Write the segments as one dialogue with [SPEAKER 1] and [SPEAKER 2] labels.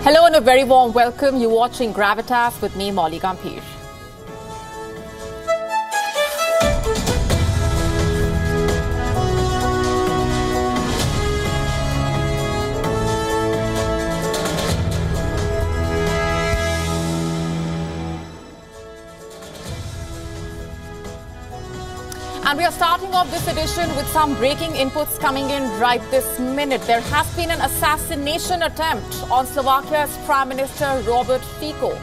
[SPEAKER 1] Hello and a very warm welcome. You're watching Gravitas with me, Molly Gambhir. And we are starting off this edition with some breaking inputs coming in right this minute. There has been an assassination attempt on Slovakia's Prime Minister Robert Fico.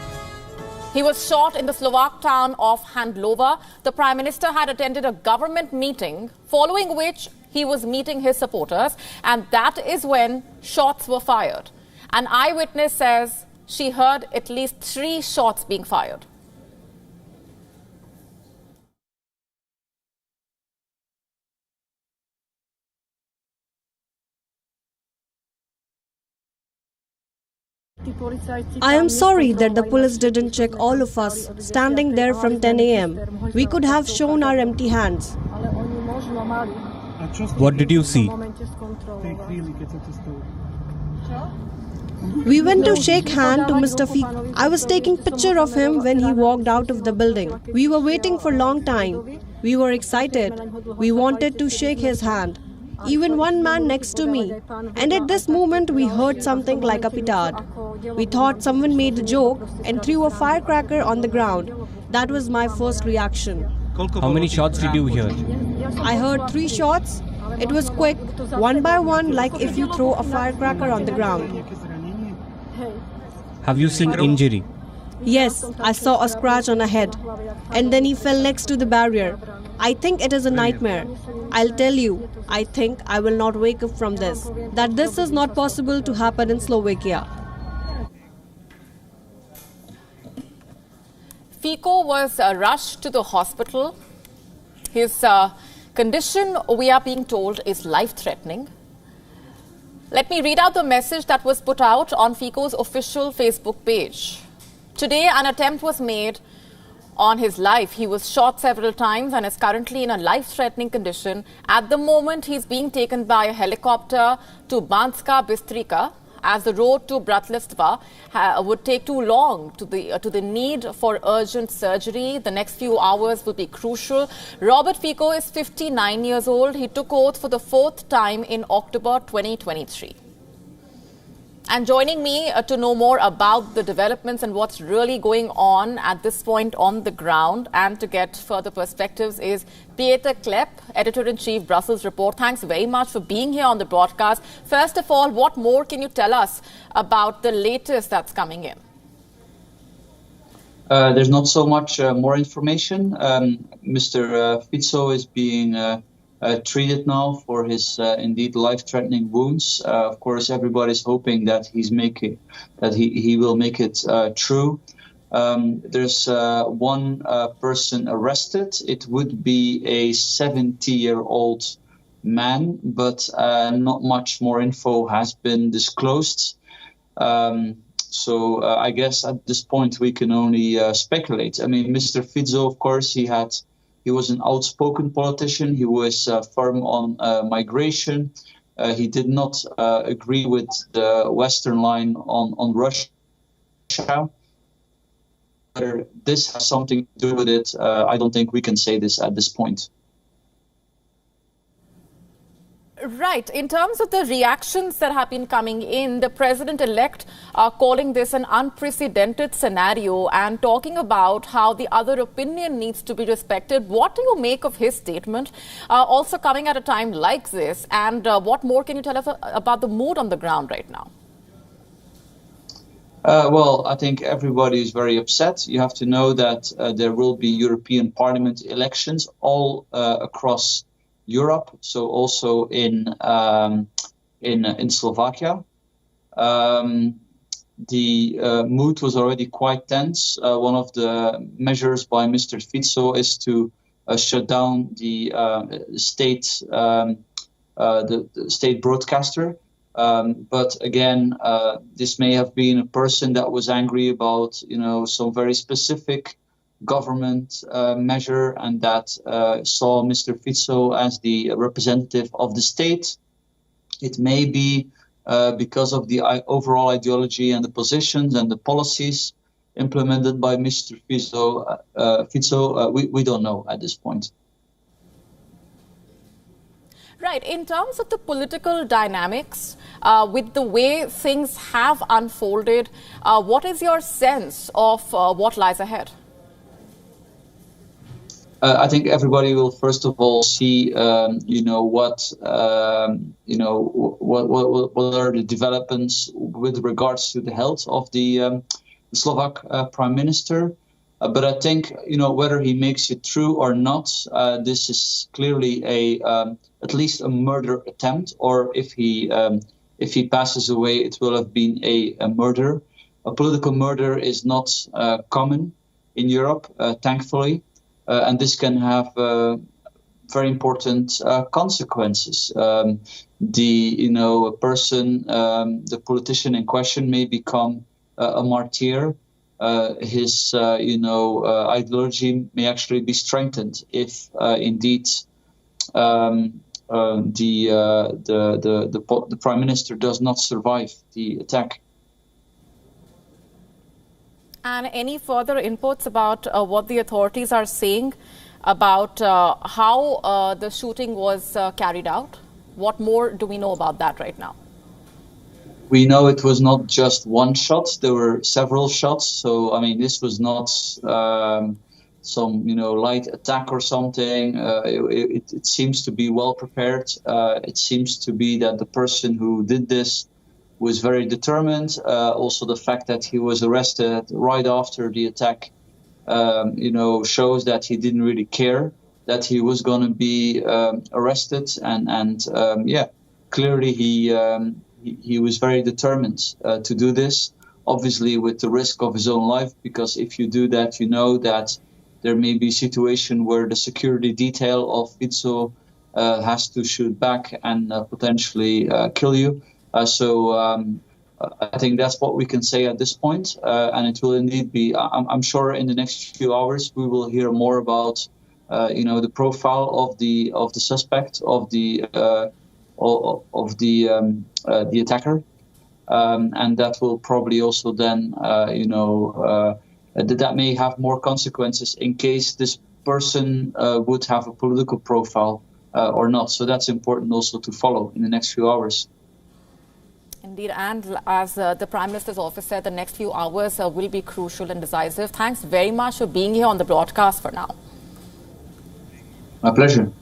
[SPEAKER 1] He was shot in the Slovak town of Handlova. The Prime Minister had attended a government meeting, following which he was meeting his supporters, and that is when shots were fired. An eyewitness says she heard at least 3 shots being fired.
[SPEAKER 2] I am sorry that the police didn't check all of us standing there from 10 a.m. We could have shown our empty hands.
[SPEAKER 3] What did you see?
[SPEAKER 2] We went to shake hand to Mr. Fico. I was taking picture of him when he walked out of the building. We were waiting for a long time. We were excited. We wanted to shake his hand. Even one man next to me. And at this moment we heard something like a petard. We thought someone made a joke and threw a firecracker on the ground. That was my first reaction.
[SPEAKER 3] How many shots did you hear?
[SPEAKER 2] I heard 3 shots. It was quick, one by one, like if you throw a firecracker on the ground.
[SPEAKER 3] Have you seen injury?
[SPEAKER 2] Yes, I saw a scratch on a head. And then he fell next to the barrier. I think it is a nightmare. I'll tell you, I think I will not wake up from this. That this is not possible to happen in Slovakia.
[SPEAKER 1] Fico was rushed to the hospital. His condition, we are being told, is life-threatening. Let me read out the message that was put out on Fico's official Facebook page. Today, an attempt was made on his life. He was shot several times and is currently in a life-threatening condition. At the moment, he's being taken by a helicopter to Banska Bystrica, as the road to Bratislava would take too long to the need for urgent surgery. The next few hours will be crucial. Robert Fico is 59 years old. He took oath for the 4th time in October 2023. And joining me to know more about the developments and what's really going on at this point on the ground and to get further perspectives is Pieter Klepp, Editor-in-Chief, Brussels Report. Thanks very much for being here on the broadcast. First of all, what more can you tell us about the latest that's coming in?
[SPEAKER 4] There's not so much more information. Mr. Fico is being treated now for his indeed life-threatening wounds. Of course, everybody's hoping that he will make it true. There's one person arrested. It would be a 70-year-old man, but not much more info has been disclosed. So I guess at this point we can only speculate. I mean, Mr. Fico, of course, he was an outspoken politician. He was firm on migration. He did not agree with the Western line on Russia. Whether this has something to do with it, I don't think we can say this at this point.
[SPEAKER 1] Right. In terms of the reactions that have been coming in, the president-elect are calling this an unprecedented scenario and talking about how the other opinion needs to be respected. What do you make of his statement, also coming at a time like this? And what more can you tell us about the mood on the ground right now?
[SPEAKER 4] Well, I think everybody is very upset. You have to know that there will be European Parliament elections all across Europe, so also in Slovakia. The mood was already quite tense. One of the measures by Mr. Fico is to shut down the state broadcaster. But again, this may have been a person that was angry about, some very specific government measure, and that saw Mr. Fico as the representative of the state. It may be because of the overall ideology and the positions and the policies implemented by Mr. Fico, we don't know at this point.
[SPEAKER 1] Right. In terms of the political dynamics, with the way things have unfolded, what is your sense of what lies ahead?
[SPEAKER 4] I think everybody will first of all see, what are the developments with regards to the health of the Slovak Prime Minister. But I think, whether he makes it through or not, this is clearly at least a murder attempt. Or if he passes away, it will have been a murder. A political murder is not common in Europe, thankfully. And this can have very important consequences. The politician in question may become a martyr. His ideology may actually be strengthened if indeed the Prime Minister does not survive the attack.
[SPEAKER 1] And any further inputs about what the authorities are saying about how the shooting was carried out? What more do we know about that right now?
[SPEAKER 4] We know it was not just one shot. There were several shots. So, this was not some, light attack or something. It seems to be well prepared. It seems to be that the person who did this was very determined. Also, the fact that he was arrested right after the attack, shows that he didn't really care that he was going to be arrested. And clearly he was very determined to do this, obviously with the risk of his own life, because if you do that, you know that there may be a situation where the security detail of Fico has to shoot back and potentially kill you. So I think that's what we can say at this point, and it will indeed be. I'm sure in the next few hours we will hear more about, the profile of the suspect, of the attacker, and that will probably also then, that may have more consequences in case this person would have a political profile or not. So that's important also to follow in the next few hours.
[SPEAKER 1] Indeed, and as the Prime Minister's office said, the next few hours will be crucial and decisive. Thanks very much for being here on the broadcast for now.
[SPEAKER 4] My pleasure.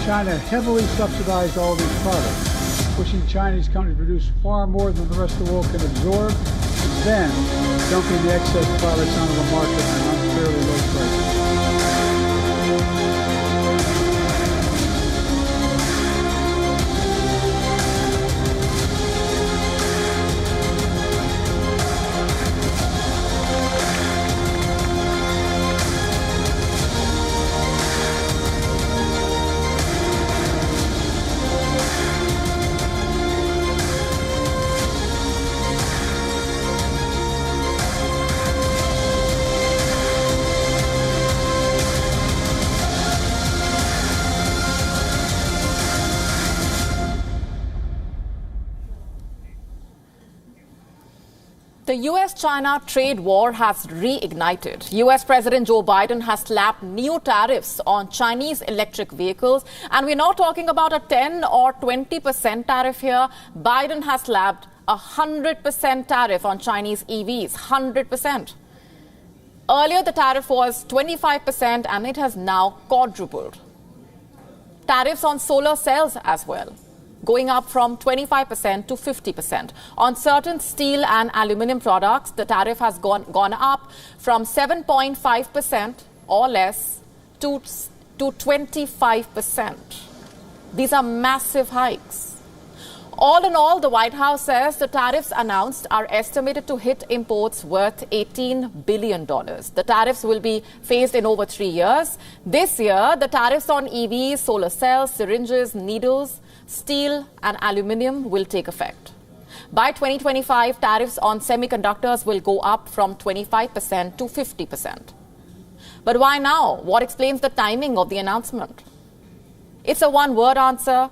[SPEAKER 5] China heavily subsidized all these products, pushing Chinese companies to produce far more than the rest of the world can absorb, and then dumping the excess products onto the market at an unfairly low price.
[SPEAKER 1] The US-China trade war has reignited. US President Joe Biden has slapped new tariffs on Chinese electric vehicles. And we're not talking about a 10 or 20% tariff here. Biden has slapped a 100% tariff on Chinese EVs, 100%. Earlier, the tariff was 25% and it has now quadrupled. Tariffs on solar cells as well, going up from 25% to 50%. On certain steel and aluminum products, the tariff has gone up from 7.5% or less to 25%. These are massive hikes. All in all, the White House says the tariffs announced are estimated to hit imports worth $18 billion. The tariffs will be phased in over 3 years. This year, the tariffs on EVs, solar cells, syringes, needles, steel and aluminium will take effect. By 2025, tariffs on semiconductors will go up from 25% to 50%. But why now? What explains the timing of the announcement? It's a one-word answer: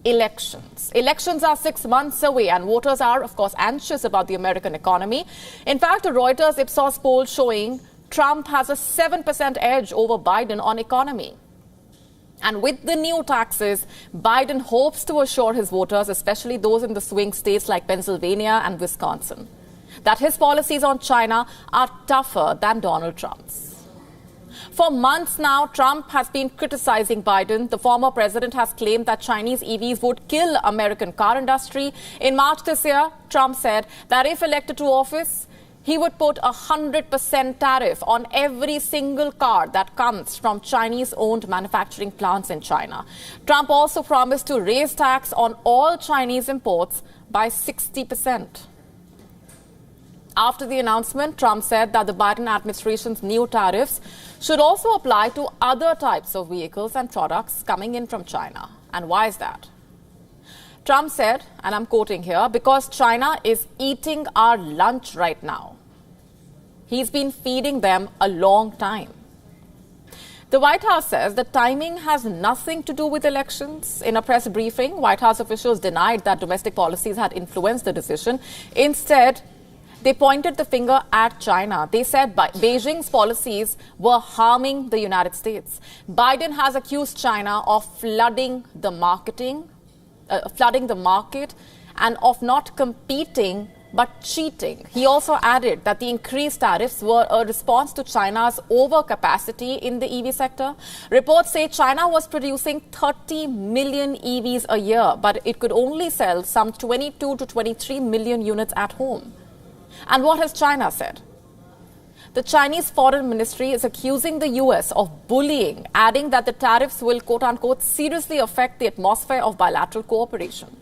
[SPEAKER 1] elections. Elections are 6 months away, and voters are, of course, anxious about the American economy. In fact, a Reuters Ipsos poll showing Trump has a 7% edge over Biden on economy. And with the new taxes, Biden hopes to assure his voters, especially those in the swing states like Pennsylvania and Wisconsin, that his policies on China are tougher than Donald Trump's. For months now, Trump has been criticizing Biden. The former president has claimed that Chinese EVs would kill American car industry. In March this year, Trump said that if elected to office, he would put 100% tariff on every single car that comes from Chinese-owned manufacturing plants in China. Trump also promised to raise tax on all Chinese imports by 60%. After the announcement, Trump said that the Biden administration's new tariffs should also apply to other types of vehicles and products coming in from China. And why is that? Trump said, and I'm quoting here, because China is eating our lunch right now. He's been feeding them a long time. The White House says the timing has nothing to do with elections. In a press briefing, White House officials denied that domestic policies had influenced the decision. Instead, they pointed the finger at China. They said Beijing's policies were harming the United States. Biden has accused China of flooding the market and of not competing but cheating. He also added that the increased tariffs were a response to China's overcapacity in the EV sector. Reports say China was producing 30 million EVs a year, but it could only sell some 22 to 23 million units at home. And what has China said? The Chinese Foreign Ministry is accusing the US of bullying, adding that the tariffs will, quote-unquote, seriously affect the atmosphere of bilateral cooperation.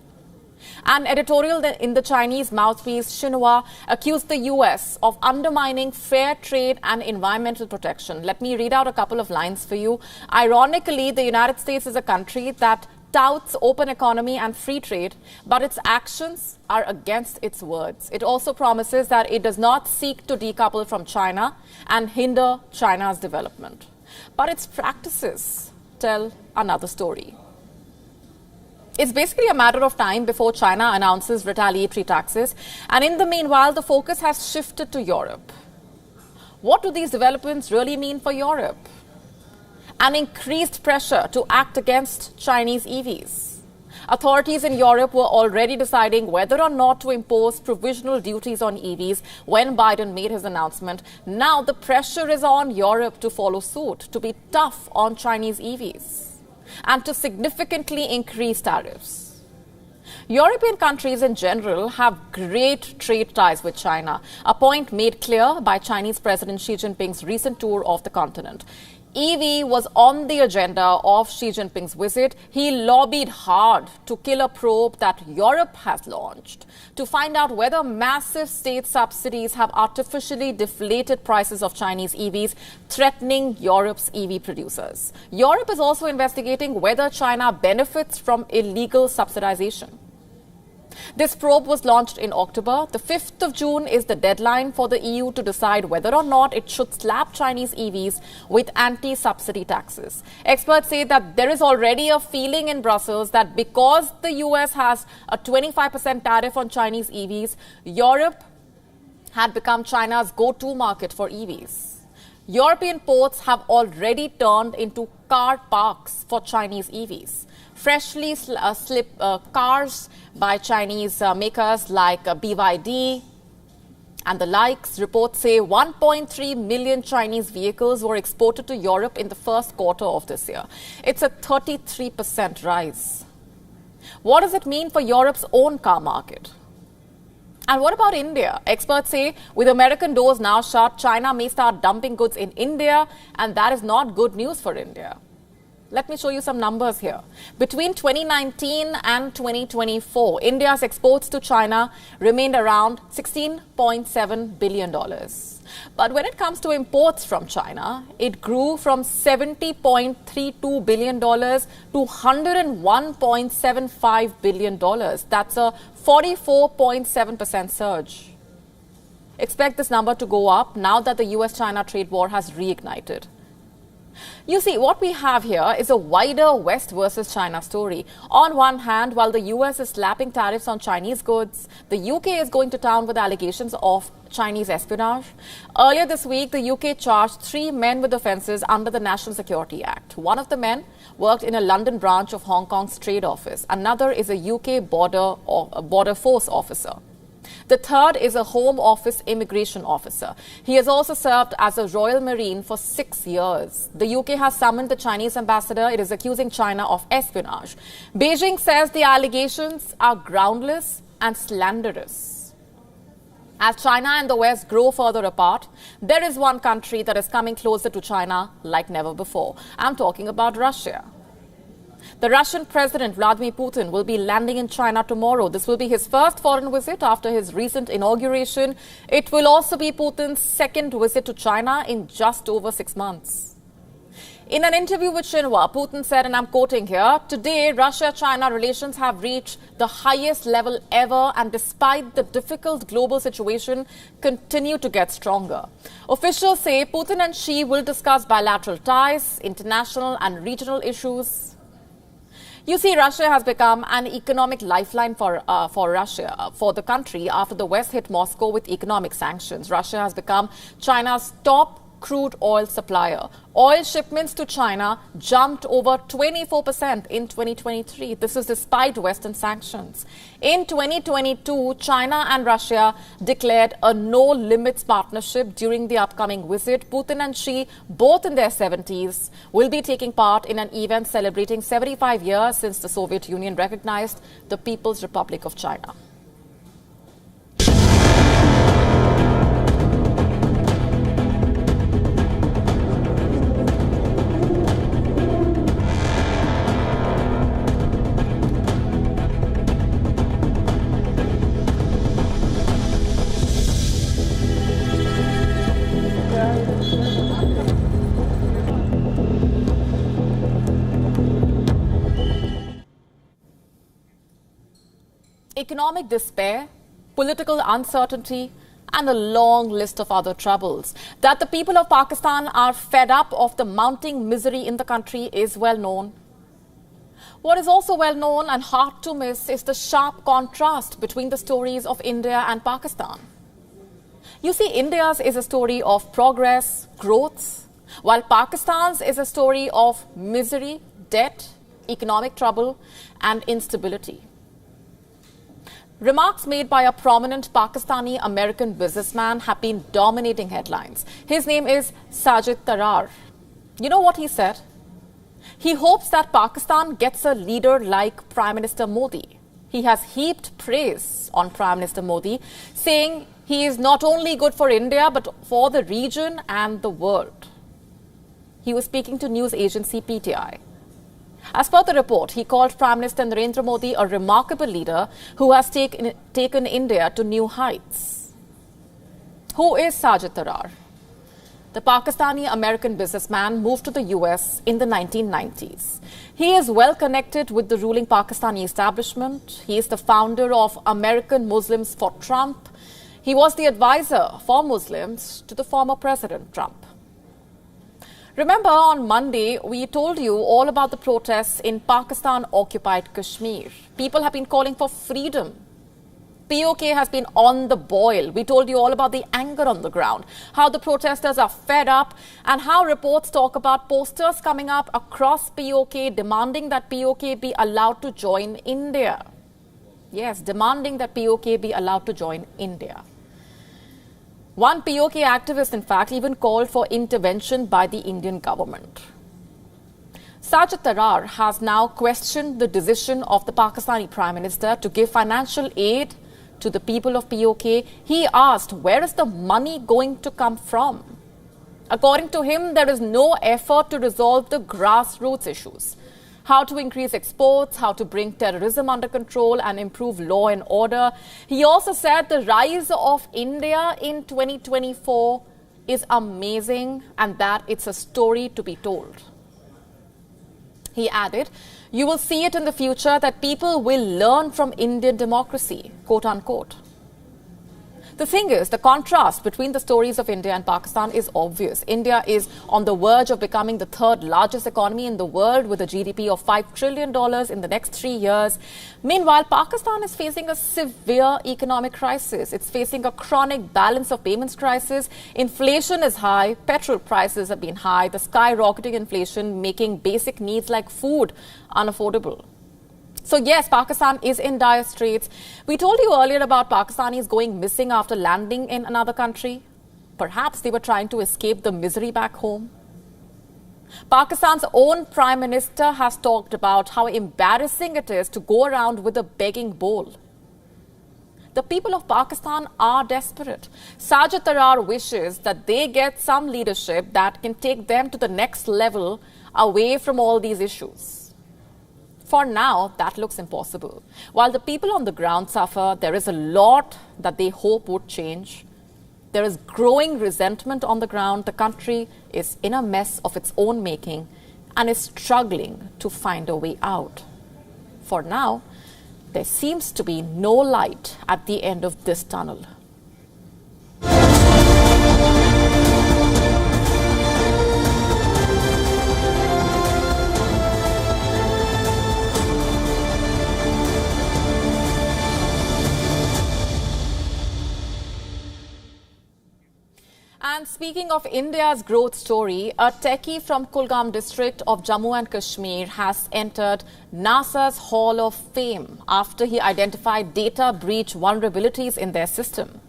[SPEAKER 1] An editorial in the Chinese mouthpiece Xinhua accused the US of undermining fair trade and environmental protection. Let me read out a couple of lines for you. Ironically, the United States is a country that touts open economy and free trade, but its actions are against its words. It also promises that it does not seek to decouple from China and hinder China's development. But its practices tell another story. It's basically a matter of time before China announces retaliatory taxes, and in the meanwhile, the focus has shifted to Europe. What do these developments really mean for Europe? An increased pressure to act against Chinese EVs. Authorities in Europe were already deciding whether or not to impose provisional duties on EVs when Biden made his announcement. Now the pressure is on Europe to follow suit, to be tough on Chinese EVs, and to significantly increase tariffs. European countries in general have great trade ties with China, a point made clear by Chinese President Xi Jinping's recent tour of the continent. EV was on the agenda of Xi Jinping's visit. He lobbied hard to kill a probe that Europe has launched to find out whether massive state subsidies have artificially deflated prices of Chinese EVs, threatening Europe's EV producers. Europe is also investigating whether China benefits from illegal subsidization. This probe was launched in October. The 5th of June is the deadline for the EU to decide whether or not it should slap Chinese EVs with anti-subsidy taxes. Experts say that there is already a feeling in Brussels that because the US has a 25% tariff on Chinese EVs, Europe had become China's go-to market for EVs. European ports have already turned into car parks for Chinese EVs. Freshly slipped cars by Chinese makers like BYD and the likes. Reports say 1.3 million Chinese vehicles were exported to Europe in the first quarter of this year. It's a 33% rise. What does it mean for Europe's own car market? And what about India? Experts say with American doors now shut, China may start dumping goods in India, and that is not good news for India. Let me show you some numbers here. Between 2019 and 2024, India's exports to China remained around $16.7 billion. But when it comes to imports from China, it grew from $70.32 billion to $101.75 billion. That's a 44.7% surge. Expect this number to go up now that the US-China trade war has reignited. You see, what we have here is a wider West versus China story. On one hand, while the US is slapping tariffs on Chinese goods, the UK is going to town with allegations of Chinese espionage. Earlier this week, the UK charged 3 men with offences under the National Security Act. One of the men worked in a London branch of Hong Kong's trade office. Another is a UK border force officer. The third is a Home Office immigration officer. He has also served as a Royal Marine for 6 years. The UK has summoned the Chinese ambassador. It is accusing China of espionage. Beijing says the allegations are groundless and slanderous. As China and the West grow further apart, there is one country that is coming closer to China like never before. I'm talking about Russia. The Russian President Vladimir Putin will be landing in China tomorrow. This will be his first foreign visit after his recent inauguration. It will also be Putin's second visit to China in just over 6 months. In an interview with Xinhua, Putin said, and I'm quoting here, "Today, Russia-China relations have reached the highest level ever and despite the difficult global situation, continue to get stronger." Officials say Putin and Xi will discuss bilateral ties, international and regional issues. You see, Russia has become an economic lifeline for the country after the West hit Moscow with economic sanctions. Russia has become China's top crude oil supplier. Oil shipments to China jumped over 24% in 2023. This is despite Western sanctions. In 2022, China and Russia declared a no-limits partnership during the upcoming visit. Putin and Xi, both in their 70s, will be taking part in an event celebrating 75 years since the Soviet Union recognized the People's Republic of China. Economic despair, political uncertainty, and a long list of other troubles. That the people of Pakistan are fed up of the mounting misery in the country is well known. What is also well known and hard to miss is the sharp contrast between the stories of India and Pakistan. You see, India's is a story of progress, growth, while Pakistan's is a story of misery, debt, economic trouble, and instability. Remarks made by a prominent Pakistani-American businessman have been dominating headlines. His name is Sajid Tarar. You know what he said? He hopes that Pakistan gets a leader like Prime Minister Modi. He has heaped praise on Prime Minister Modi, saying he is not only good for India but for the region and the world. He was speaking to news agency PTI. As per the report, he called Prime Minister Narendra Modi a remarkable leader who has taken India to new heights. Who is Sajid Tarar? The Pakistani-American businessman moved to the US in the 1990s. He is well connected with the ruling Pakistani establishment. He is the founder of American Muslims for Trump. He was the advisor for Muslims to the former President Trump. Remember, on Monday, we told you all about the protests in Pakistan-occupied Kashmir. People have been calling for freedom. POK has been on the boil. We told you all about the anger on the ground, how the protesters are fed up, and how reports talk about posters coming up across POK demanding that POK be allowed to join India. Yes, demanding that POK be allowed to join India. One POK activist, in fact, even called for intervention by the Indian government. Sajid Tarar has now questioned the decision of the Pakistani Prime Minister to give financial aid to the people of POK. He asked, where is the money going to come from? According to him, there is no effort to resolve the grassroots issues. How to increase exports, how to bring terrorism under control and improve law and order. He also said the rise of India in 2024 is amazing and that it's a story to be told. He added, you will see it in the future that people will learn from Indian democracy, quote unquote. The thing is, the contrast between the stories of India and Pakistan is obvious. India is on the verge of becoming the third largest economy in the world with a GDP of $5 trillion in the next 3 years. Meanwhile, Pakistan is facing a severe economic crisis. It's facing a chronic balance of payments crisis. Inflation is high. Petrol prices have been high. The skyrocketing inflation making basic needs like food unaffordable. So yes, Pakistan is in dire straits. We told you earlier about Pakistanis going missing after landing in another country. Perhaps they were trying to escape the misery back home. Pakistan's own Prime Minister has talked about how embarrassing it is to go around with a begging bowl. The people of Pakistan are desperate. Sajid Tarar wishes that they get some leadership that can take them to the next level away from all these issues. For now, that looks impossible. While the people on the ground suffer, there is a lot that they hope would change. There is growing resentment on the ground. The country is in a mess of its own making and is struggling to find a way out. For now, there seems to be no light at the end of this tunnel. And speaking of India's growth story, a techie from Kulgam district of Jammu and Kashmir has entered NASA's Hall of Fame after he identified data breach vulnerabilities in their system.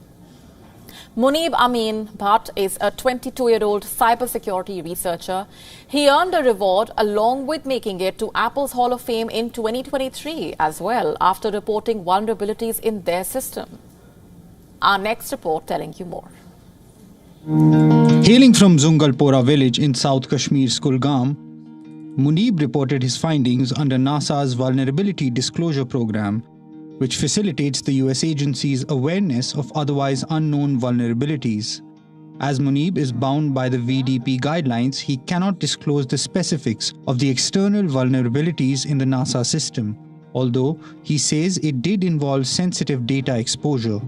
[SPEAKER 1] Munib Amin Bhatt is a 22-year-old cybersecurity researcher. He earned a reward along with making it to Apple's Hall of Fame in 2023 as well after reporting vulnerabilities in their system. Our next report telling you more.
[SPEAKER 6] Hailing from Zungalpora village in South Kashmir's Kulgam, Munib reported his findings under NASA's Vulnerability Disclosure Program, which facilitates the US agency's awareness of otherwise unknown vulnerabilities. As Munib is bound by the VDP guidelines, he cannot disclose the specifics of the external vulnerabilities in the NASA system, although he says it did involve sensitive data exposure.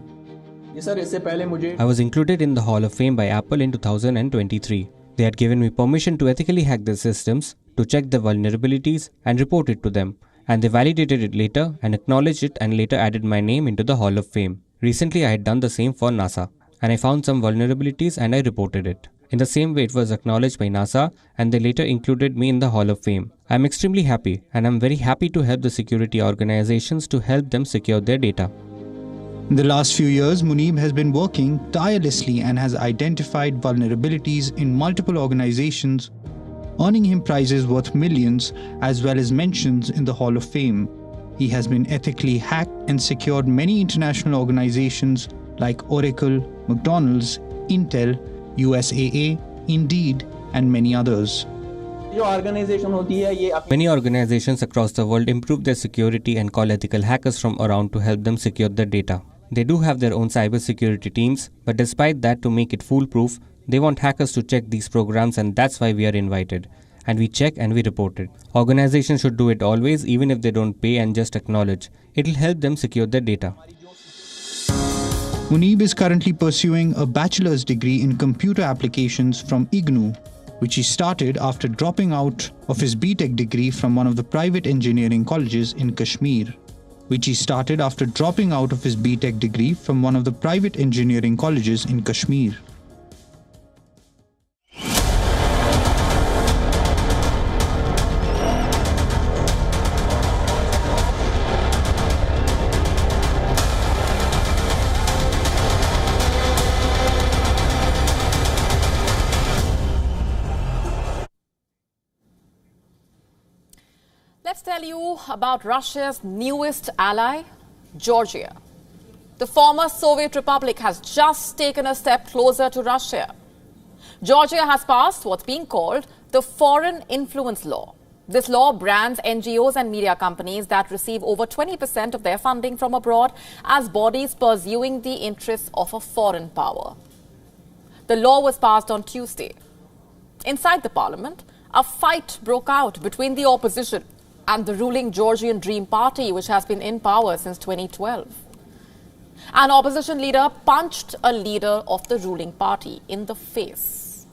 [SPEAKER 3] I was included in the Hall of Fame by Apple in 2023. They had given me permission to ethically hack their systems, to check the vulnerabilities and report it to them. And they validated it later and acknowledged it and later added my name into the Hall of Fame. Recently, I had done the same for NASA. And I found some vulnerabilities and I reported it. In the same way, it was acknowledged by NASA and they later included me in the Hall of Fame. I am extremely happy and I am very happy to help the security organizations to help them secure their data.
[SPEAKER 6] In the last few years, Munib has been working tirelessly and has identified vulnerabilities in multiple organizations, earning him prizes worth millions as well as mentions in the Hall of Fame. He has been ethically hacked and secured many international organizations like Oracle, McDonald's, Intel, USAA, Indeed, and many others.
[SPEAKER 3] Many organizations across the world improve their security and call ethical hackers from around to help them secure their data. They do have their own cybersecurity teams, but despite that, to make it foolproof, they want hackers to check these programs, and that's why we are invited. And we check and we report it. Organizations should do it always, even if they don't pay, and just acknowledge. It'll help them secure their data.
[SPEAKER 6] Munib is currently pursuing a bachelor's degree in computer applications from IGNOU, which he started after dropping out of his BTech degree from one of the private engineering colleges in Kashmir.
[SPEAKER 1] Let's tell you about Russia's newest ally, Georgia. The former Soviet Republic has just taken a step closer to Russia. Georgia has passed what's being called the Foreign Influence Law. This law brands NGOs and media companies that receive over 20% of their funding from abroad as bodies pursuing the interests of a foreign power. The law was passed on Tuesday. Inside the parliament, a fight broke out between the opposition and the ruling Georgian Dream Party, which has been in power since 2012. An opposition leader punched a leader of the ruling party in the face.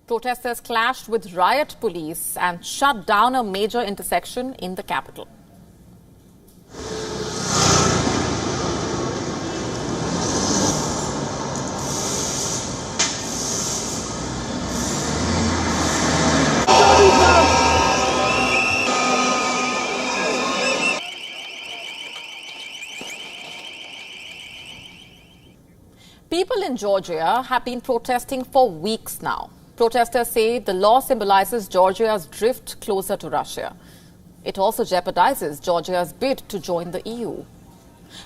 [SPEAKER 1] Protesters clashed with riot police and shut down a major intersection in the capital. People in Georgia have been protesting for weeks now. Protesters say the law symbolizes Georgia's drift closer to Russia. It also jeopardizes Georgia's bid to join the EU.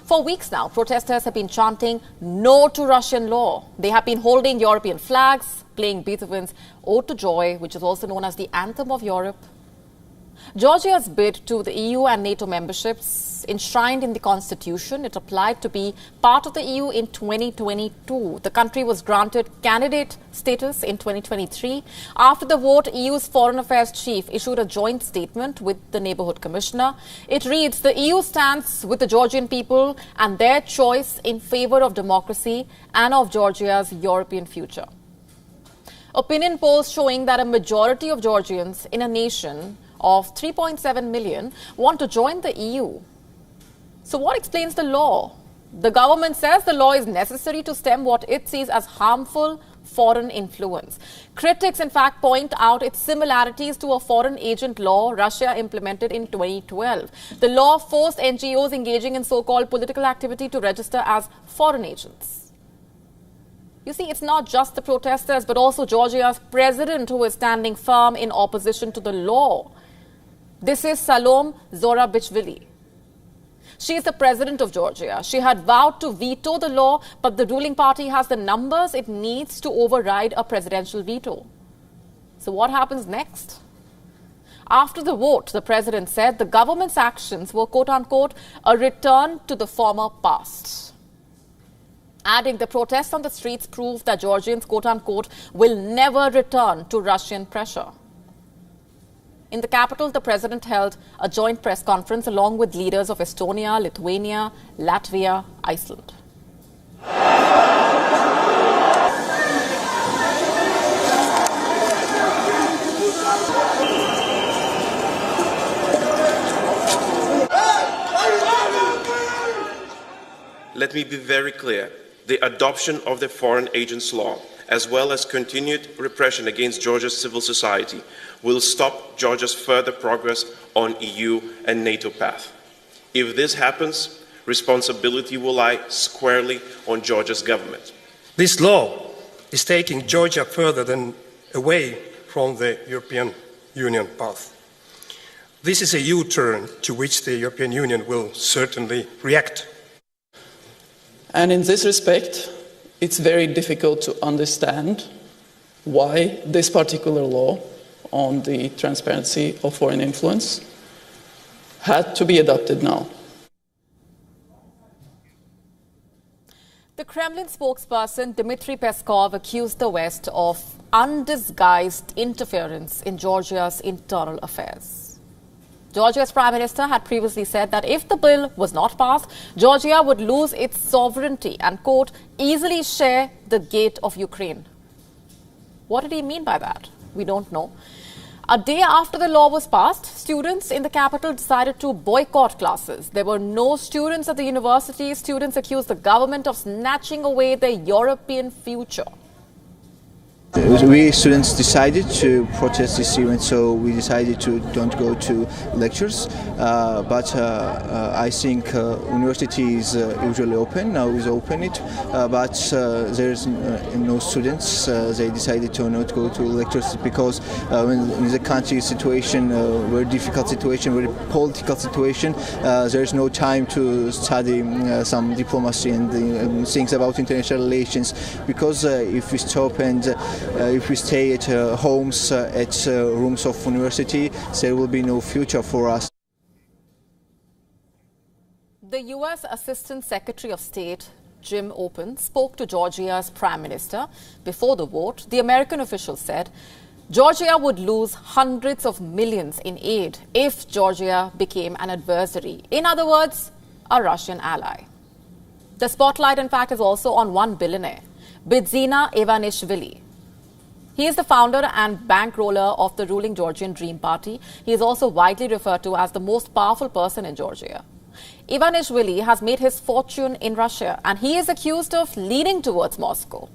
[SPEAKER 1] For weeks now, protesters have been chanting "No to Russian law." They have been holding European flags, playing Beethoven's Ode to Joy, which is also known as the anthem of Europe. Georgia's bid to the EU and NATO memberships enshrined in the constitution. It applied to be part of the EU in 2022. The country was granted candidate status in 2023. After the vote, EU's Foreign Affairs Chief issued a joint statement with the Neighbourhood Commissioner. It reads, "The EU stands with the Georgian people and their choice in favour of democracy and of Georgia's European future." Opinion polls showing that a majority of Georgians in a nation of 3.7 million want to join the EU. So what explains the law? The government says the law is necessary to stem what it sees as harmful foreign influence. Critics, in fact, point out its similarities to a foreign agent law Russia implemented in 2012. The law forced NGOs engaging in so-called political activity to register as foreign agents. You see, it's not just the protesters, but also Georgia's president who is standing firm in opposition to the law. This is Salom Zorabichvili. She is the president of Georgia. She had vowed to veto the law, but the ruling party has the numbers it needs to override a presidential veto. So what happens next? After the vote, the president said the government's actions were, quote-unquote, a return to the former past. Adding the protests on the streets prove that Georgians, quote-unquote, will never return to Russian pressure. In the capital, the president held a joint press conference along with leaders of Estonia, Lithuania, Latvia, Iceland.
[SPEAKER 7] Let me be very clear. The adoption of the Foreign Agents Law, as well as continued repression against Georgia's civil society, will stop Georgia's further progress on EU and NATO path. If this happens, responsibility will lie squarely on Georgia's government.
[SPEAKER 8] This law is taking Georgia further than away from the European Union path. This is a U-turn to which the European Union will certainly react.
[SPEAKER 9] And in this respect, it's very difficult to understand why this particular law on the transparency of foreign influence had to be adopted now.
[SPEAKER 1] The Kremlin spokesperson Dmitry Peskov accused the West of undisguised interference in Georgia's internal affairs. Georgia's Prime Minister had previously said that if the bill was not passed, Georgia would lose its sovereignty and, quote, easily share the gate of Ukraine. What did he mean by that? We don't know. A day after the law was passed, students in the capital decided to boycott classes. There were no students at the university. Students accused the government of snatching away their European future.
[SPEAKER 10] We students decided to protest this event, so we decided to don't go to lectures. But I think university is usually open. Now is open it, but there's no students. They decided to not go to lectures because when in the country situation, very difficult situation, very political situation, there's no time to study some diplomacy and things about international relations. Because if we stop and if we stay at homes, at rooms of university, there will be no future for us.
[SPEAKER 1] The U.S. Assistant Secretary of State, Jim Open, spoke to Georgia's Prime Minister before the vote. The American official said Georgia would lose hundreds of millions in aid if Georgia became an adversary. In other words, a Russian ally. The spotlight, in fact, is also on one billionaire, Bidzina Ivanishvili. He is the founder and bankroller of the ruling Georgian Dream Party. He is also widely referred to as the most powerful person in Georgia. Ivanishvili has made his fortune in Russia, and he is accused of leaning towards Moscow.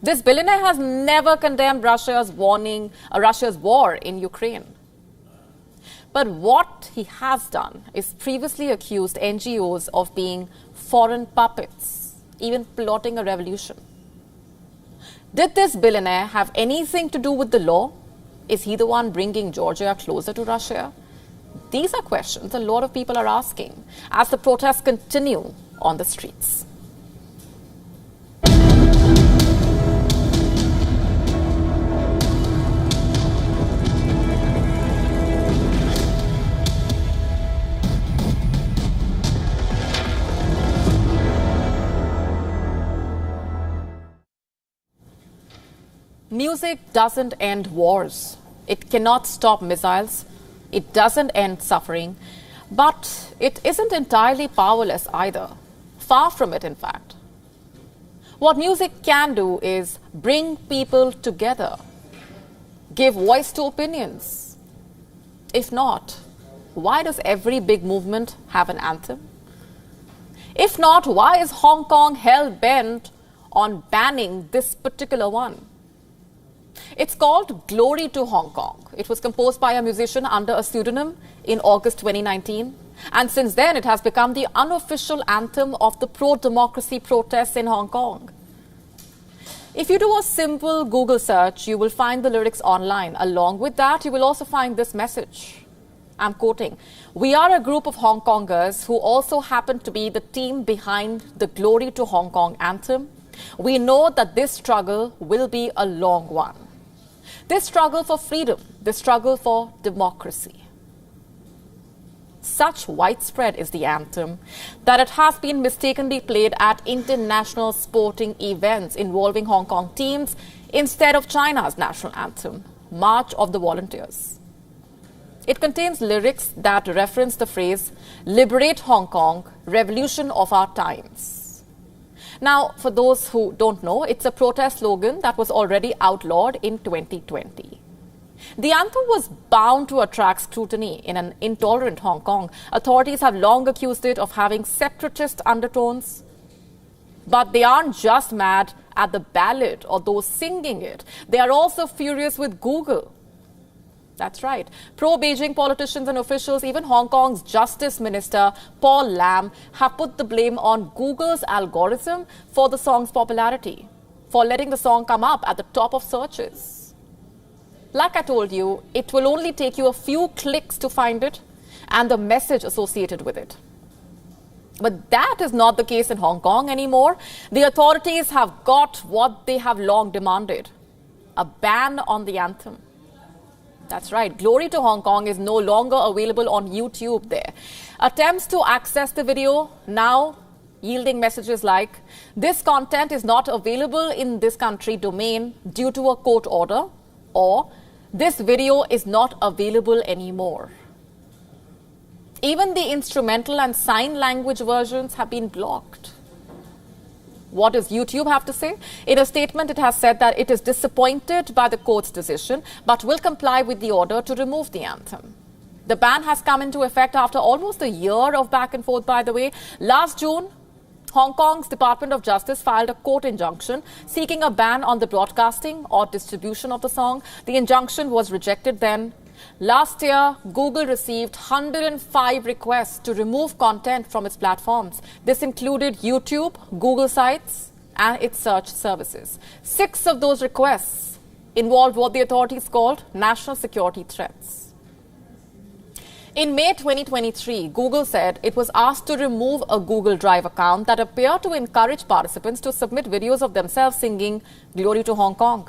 [SPEAKER 1] This billionaire has never condemned Russia's war in Ukraine. But what he has done is previously accused NGOs of being foreign puppets, even plotting a revolution. Did this billionaire have anything to do with the law? Is he the one bringing Georgia closer to Russia? These are questions a lot of people are asking as the protests continue on the streets. Music doesn't end wars. It cannot stop missiles. It doesn't end suffering. But it isn't entirely powerless either. Far from it, in fact. What music can do is bring people together, give voice to opinions. If not, why does every big movement have an anthem? If not, why is Hong Kong hell-bent on banning this particular one? It's called Glory to Hong Kong. It was composed by a musician under a pseudonym in August 2019. And since then, it has become the unofficial anthem of the pro-democracy protests in Hong Kong. If you do a simple Google search, you will find the lyrics online. Along with that, you will also find this message. I'm quoting, "We are a group of Hong Kongers who also happen to be the team behind the Glory to Hong Kong anthem. We know that this struggle will be a long one. This struggle for freedom, this struggle for democracy." Such widespread is the anthem that it has been mistakenly played at international sporting events involving Hong Kong teams instead of China's national anthem, March of the Volunteers. It contains lyrics that reference the phrase, "Liberate Hong Kong, revolution of our times." Now, for those who don't know, it's a protest slogan that was already outlawed in 2020. The anthem was bound to attract scrutiny in an intolerant Hong Kong. Authorities have long accused it of having separatist undertones. But they aren't just mad at the ballad or those singing it. They are also furious with Google. That's right. Pro-Beijing politicians and officials, even Hong Kong's Justice Minister Paul Lam, have put the blame on Google's algorithm for the song's popularity, for letting the song come up at the top of searches. Like I told you, it will only take you a few clicks to find it and the message associated with it. But that is not the case in Hong Kong anymore. The authorities have got what they have long demanded, a ban on the anthem. That's right. Glory to Hong Kong is no longer available on YouTube there. Attempts to access the video now yielding messages like, "This content is not available in this country domain due to a court order," or "This video is not available anymore." Even the instrumental and sign language versions have been blocked. What does YouTube have to say? In a statement, it has said that it is disappointed by the court's decision, but will comply with the order to remove the anthem. The ban has come into effect after almost a year of back and forth, by the way. Last June, Hong Kong's Department of Justice filed a court injunction seeking a ban on the broadcasting or distribution of the song. The injunction was rejected then. Last year, Google received 105 requests to remove content from its platforms. This included YouTube, Google Sites, and its search services. 6 of those requests involved what the authorities called national security threats. In May 2023, Google said it was asked to remove a Google Drive account that appeared to encourage participants to submit videos of themselves singing "Glory to Hong Kong."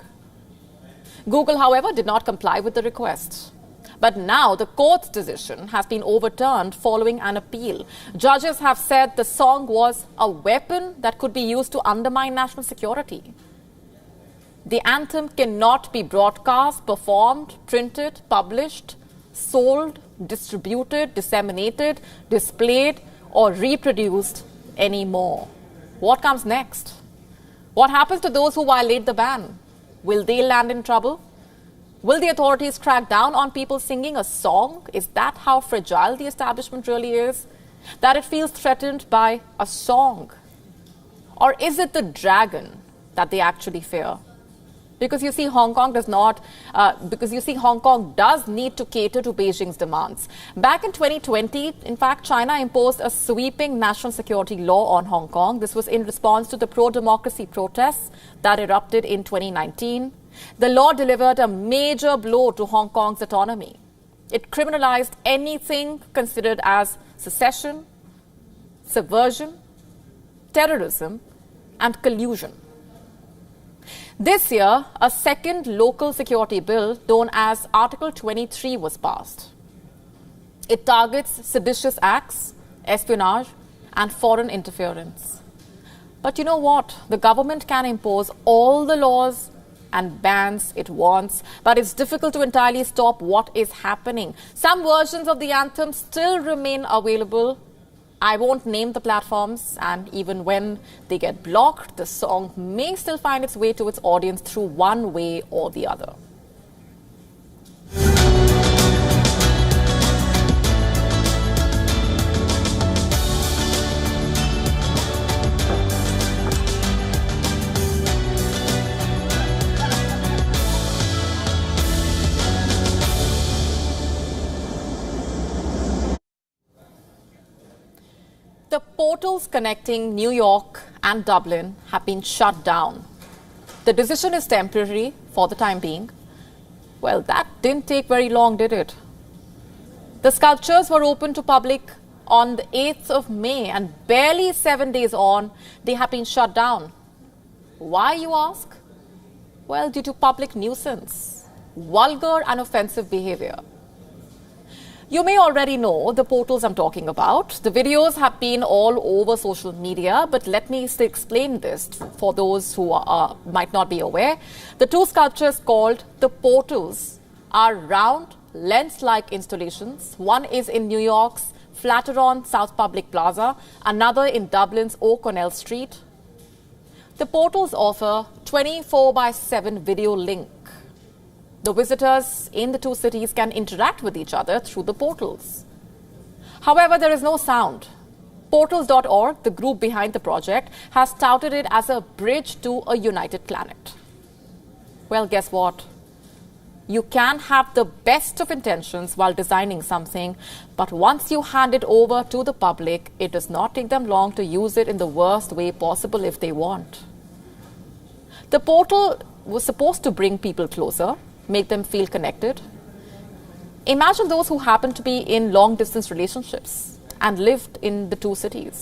[SPEAKER 1] Google, however, did not comply with the request. But now the court's decision has been overturned following an appeal. Judges have said the song was a weapon that could be used to undermine national security. The anthem cannot be broadcast, performed, printed, published, sold, distributed, disseminated, displayed, or reproduced anymore. What comes next? What happens to those who violate the ban? Will they land in trouble? Will the authorities crack down on people singing a song? Is that how fragile the establishment really is? That it feels threatened by a song? Or is it the dragon that they actually fear? Because you see, Hong Kong does need to cater to Beijing's demands. Back in 2020, in fact, China imposed a sweeping national security law on Hong Kong. This was in response to the pro-democracy protests that erupted in 2019. The law delivered a major blow to Hong Kong's autonomy. It criminalized anything considered as secession, subversion, terrorism, and collusion. This year, a second local security bill known as Article 23 was passed. It targets seditious acts, espionage, and foreign interference. But you know what? The government can impose all the laws and bans it wants, but it's difficult to entirely stop what is happening. Some versions of the anthem still remain available. I won't name the platforms, and even when they get blocked, the song may still find its way to its audience through one way or the other. The portals connecting New York and Dublin have been shut down. The decision is temporary for the time being. Well, that didn't take very long, did it? The sculptures were open to public on the 8th of May, and barely 7 days on, they have been shut down. Why, you ask? Well, due to public nuisance, vulgar and offensive behavior. You may already know the portals I'm talking about. The videos have been all over social media, but let me explain this for those who might not be aware. The 2 sculptures called the portals are round, lens-like installations. One is in New York's Flatiron South Public Plaza, another in Dublin's O'Connell Street. The portals offer 24/7 video link. The visitors in the 2 cities can interact with each other through the portals. However, there is no sound. Portals.org, the group behind the project, has touted it as a bridge to a united planet. Well, guess what? You can have the best of intentions while designing something, but once you hand it over to the public, it does not take them long to use it in the worst way possible if they want. The portal was supposed to bring people closer, make them feel connected. Imagine those who happen to be in long-distance relationships and lived in the 2 cities.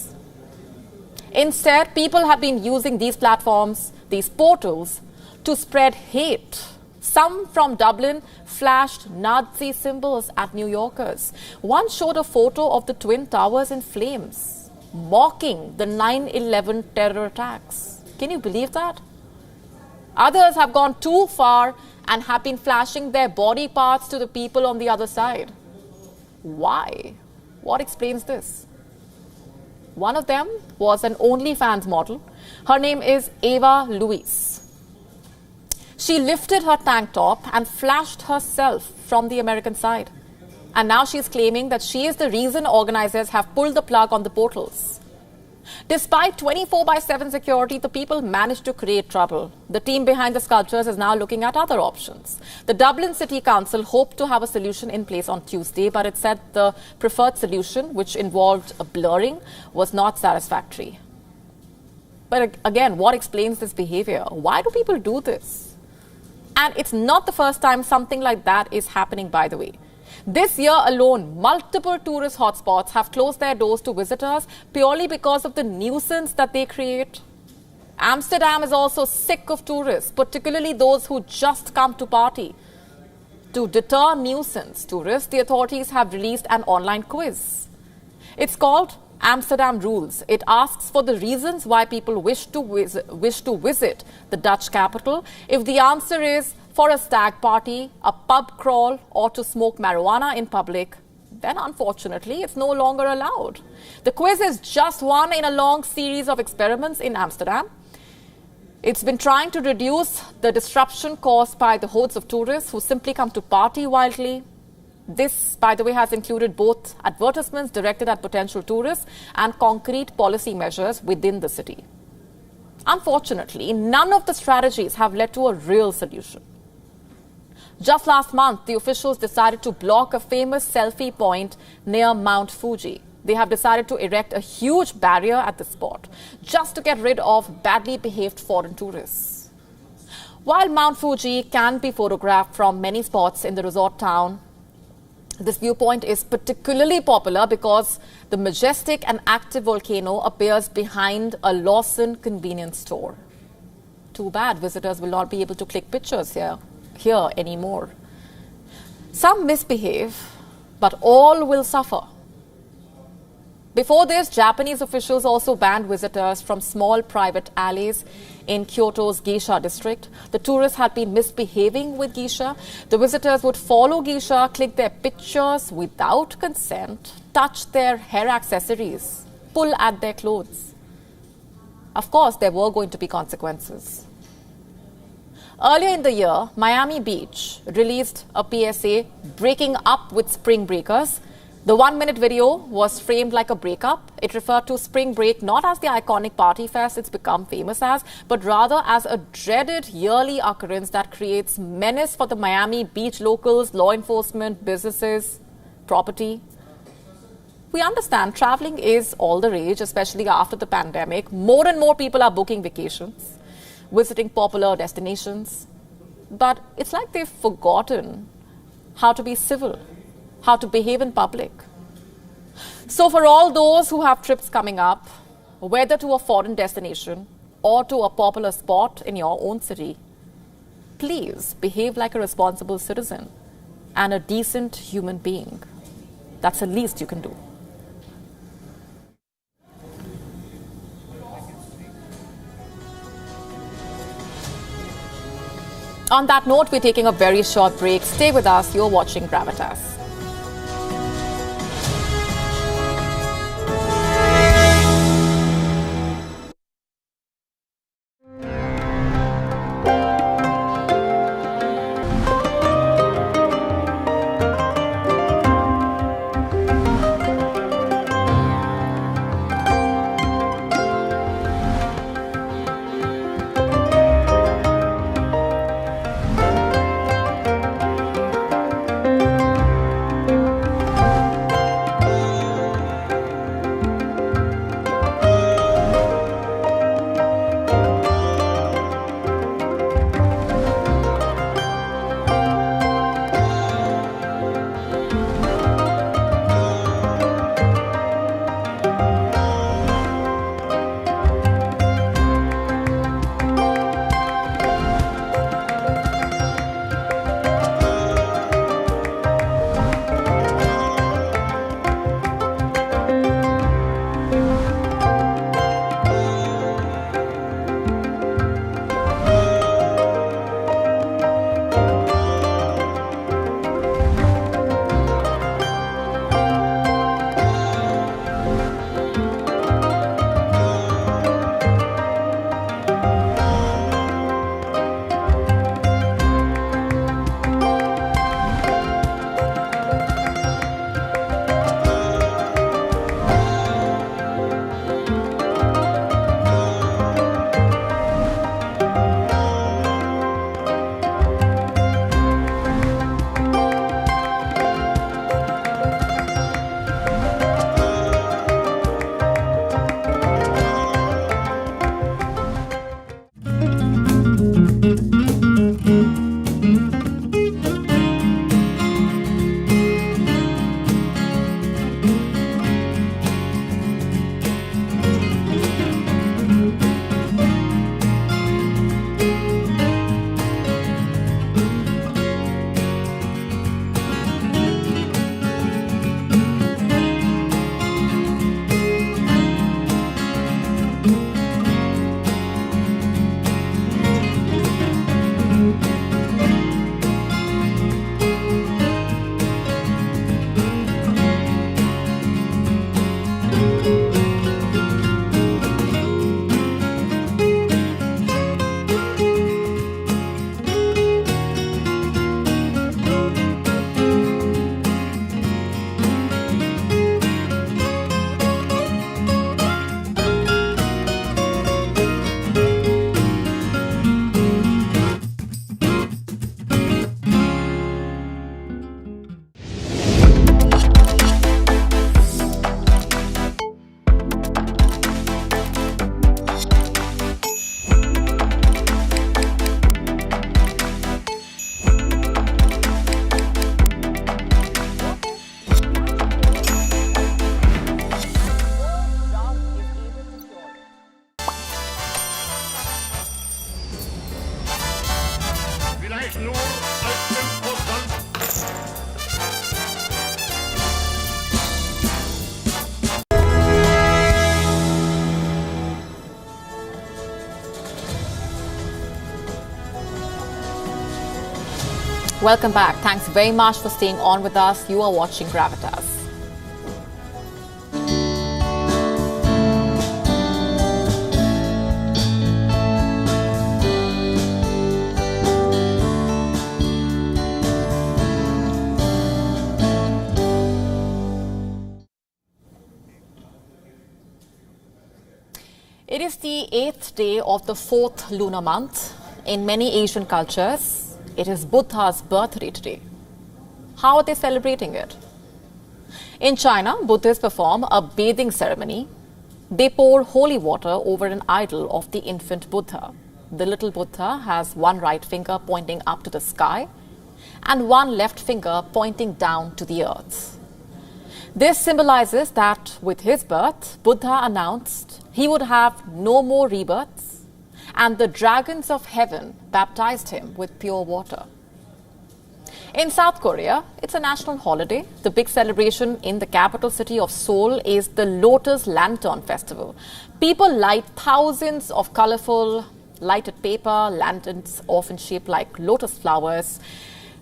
[SPEAKER 1] Instead, people have been using these platforms, these portals, to spread hate. Some from Dublin flashed Nazi symbols at New Yorkers. One showed a photo of the Twin Towers in flames, mocking the 9/11 terror attacks. Can you believe that? Others have gone too far and have been flashing their body parts to the people on the other side. Why? What explains this? One of them was an OnlyFans model. Her name is Eva Louise. She lifted her tank top and flashed herself from the American side. And now she's claiming that she is the reason organizers have pulled the plug on the portals. Despite 24/7 security, the people managed to create trouble. The team behind the sculptures is now looking at other options. The Dublin City Council hoped to have a solution in place on Tuesday, but it said the preferred solution, which involved a blurring, was not satisfactory. But again, what explains this behavior? Why do people do this? And it's not the first time something like that is happening, by the way. This year alone, multiple tourist hotspots have closed their doors to visitors purely because of the nuisance that they create. Amsterdam is also sick of tourists, particularly those who just come to party. To deter nuisance tourists, the authorities have released an online quiz. It's called Amsterdam Rules. It asks for the reasons why people wish to visit the Dutch capital. If the answer is for a stag party, a pub crawl, or to smoke marijuana in public, then unfortunately it's no longer allowed. The quiz is just one in a long series of experiments in Amsterdam. It's been trying to reduce the disruption caused by the hordes of tourists who simply come to party wildly. This, by the way, has included both advertisements directed at potential tourists and concrete policy measures within the city. Unfortunately, none of the strategies have led to a real solution. Just last month, the officials decided to block a famous selfie point near Mount Fuji. They have decided to erect a huge barrier at the spot just to get rid of badly behaved foreign tourists. While Mount Fuji can be photographed from many spots in the resort town, this viewpoint is particularly popular because the majestic and active volcano appears behind a Lawson convenience store. Too bad visitors will not be able to click pictures here anymore. Some misbehave, but all will suffer. Before this, Japanese officials also banned visitors from small private alleys in Kyoto's geisha district. The tourists had been misbehaving with geisha. The visitors would follow geisha, click their pictures without consent, touch their hair accessories, pull at their clothes. Of course, there were going to be consequences. Earlier in the year, Miami Beach released a PSA breaking up with spring breakers. The 1-minute video was framed like a breakup. It referred to spring break not as the iconic party fest it's become famous as, but rather as a dreaded yearly occurrence that creates menace for the Miami Beach locals, law enforcement, businesses, property. We understand traveling is all the rage, especially after the pandemic. More and more people are booking vacations, visiting popular destinations. But it's like they've forgotten how to be civil, how to behave in public. So for all those who have trips coming up, whether to a foreign destination or to a popular spot in your own city, please behave like a responsible citizen and a decent human being. That's the least you can do. On that note, we're taking a very short break. Stay with us. You're watching Gravitas. Welcome back. Thanks very much for staying on with us. You are watching Gravitas. It is the 8th day of the 4th lunar month. In many Asian cultures, it is Buddha's birthday today. How are they celebrating it? In China, Buddhists perform a bathing ceremony. They pour holy water over an idol of the infant Buddha. The little Buddha has one right finger pointing up to the sky and one left finger pointing down to the earth. This symbolizes that with his birth, Buddha announced he would have no more rebirths, and the dragons of heaven baptized him with pure water. In South Korea, it's a national holiday. The big celebration in the capital city of Seoul is the Lotus Lantern Festival. People light thousands of colorful lighted paper lanterns, often shaped like lotus flowers.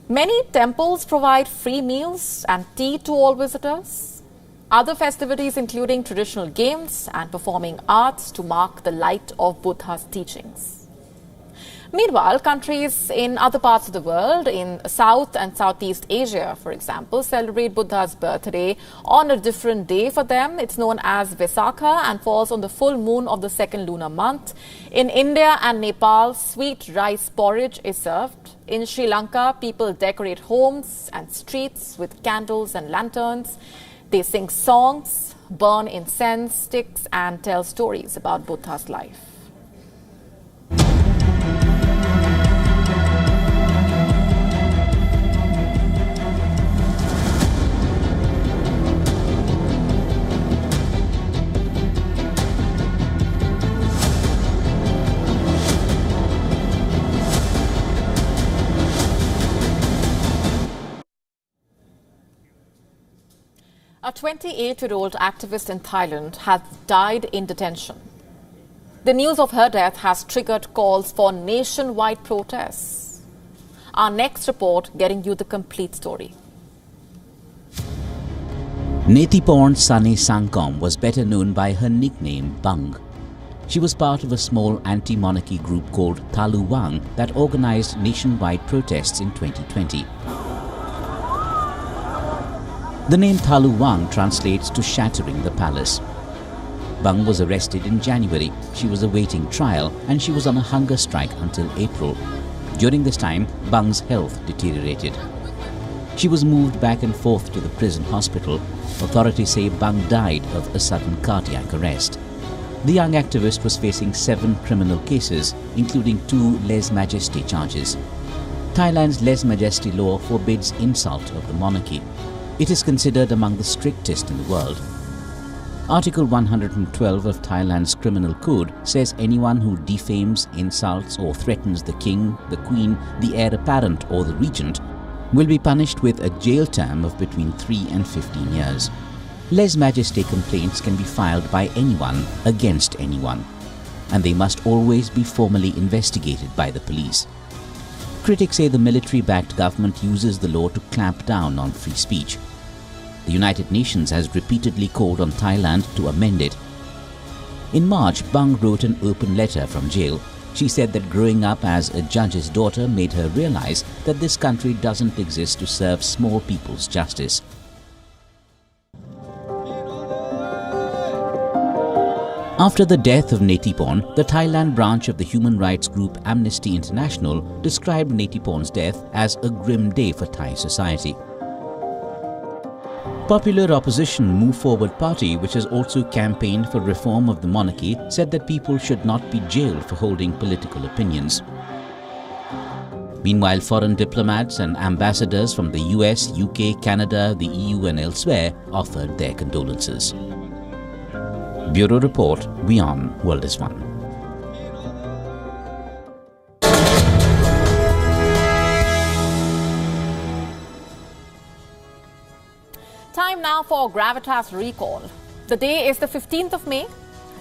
[SPEAKER 1] Many temples provide free meals and tea to all visitors. Other festivities including traditional games and performing arts to mark the light of Buddha's teachings. Meanwhile, countries in other parts of the world, in South and Southeast Asia, for example, celebrate Buddha's birthday on a different day for them. It's known as Vaisakha and falls on the full moon of the 2nd lunar month. In India and Nepal, sweet rice porridge is served. In Sri Lanka, people decorate homes and streets with candles and lanterns. They sing songs, burn incense sticks, and tell stories about Buddha's life. A 28-year-old activist in Thailand has died in detention. The news of her death has triggered calls for nationwide protests. Our next report getting you the complete story.
[SPEAKER 11] Netiporn Sane Sangkom was better known by her nickname Bang. She was part of a small anti-monarchy group called Thaluwang that organized nationwide protests in 2020. The name Thaluwang translates to shattering the palace. Bang was arrested in January. She was awaiting trial and she was on a hunger strike until April. During this time, Bang's health deteriorated. She was moved back and forth to the prison hospital. Authorities say Bang died of a sudden cardiac arrest. The young activist was facing 7 criminal cases, including 2 lèse-majesté charges. Thailand's lèse-majesté law forbids insult of the monarchy. It is considered among the strictest in the world. Article 112 of Thailand's Criminal Code says anyone who defames, insults or threatens the king, the queen, the heir apparent or the regent will be punished with a jail term of between 3 and 15 years. Lèse-majesté complaints can be filed by anyone against anyone, and they must always be formally investigated by the police. Critics say the military-backed government uses the law to clamp down on free speech. The United Nations has repeatedly called on Thailand to amend it. In March, Bang wrote an open letter from jail. She said that growing up as a judge's daughter made her realize that this country doesn't exist to serve small people's justice. After the death of Netiporn, the Thailand branch of the human rights group Amnesty International described Netiporn's death as a grim day for Thai society. Popular opposition Move Forward Party, which has also campaigned for reform of the monarchy, said that people should not be jailed for holding political opinions. Meanwhile, foreign diplomats and ambassadors from the US, UK, Canada, the EU and elsewhere offered their condolences. Bureau Report, WION World is One.
[SPEAKER 1] Time now for Gravitas Recall. The day is the 15th of May.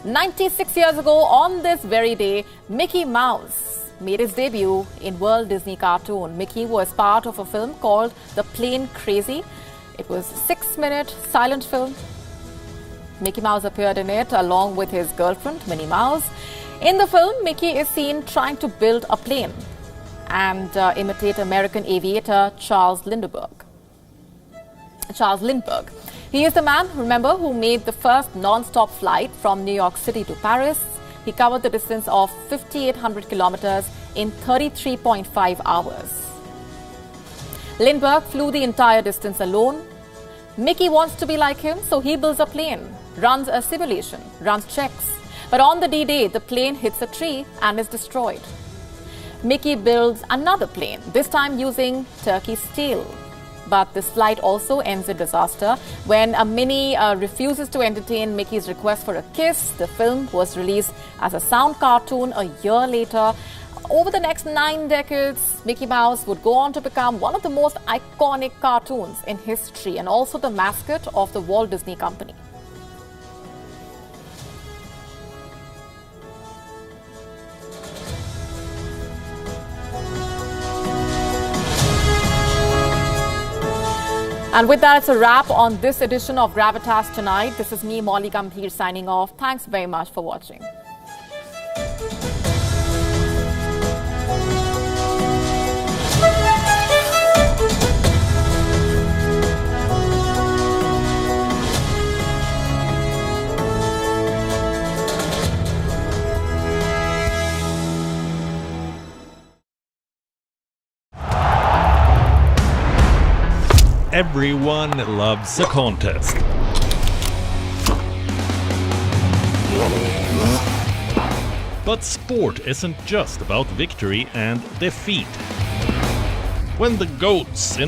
[SPEAKER 1] 96 years ago, on this very day, Mickey Mouse made his debut in World Disney cartoon. Mickey was part of a film called The Plane Crazy. It was a 6-minute silent film. Mickey Mouse appeared in it along with his girlfriend, Minnie Mouse. In the film, Mickey is seen trying to build a plane and imitate American aviator Charles Lindbergh. He is the man, remember, who made the first non-stop flight from New York City to Paris. He covered the distance of 5,800 kilometers in 33.5 hours. Lindbergh flew the entire distance alone. Mickey wants to be like him, so he builds a plane, runs a simulation, runs checks. But on the D-Day, the plane hits a tree and is destroyed. Mickey builds another plane, this time using turkey steel. But this flight also ends in disaster when Minnie refuses to entertain Mickey's request for a kiss. The film was released as a sound cartoon a year later. Over the next 9 decades, Mickey Mouse would go on to become one of the most iconic cartoons in history and also the mascot of the Walt Disney Company. And with that, it's a wrap on this edition of Gravitas Tonight. This is me, Molly Gambhir, signing off. Thanks very much for watching.
[SPEAKER 12] Everyone loves a contest. But sport isn't just about victory and defeat. When the GOATs in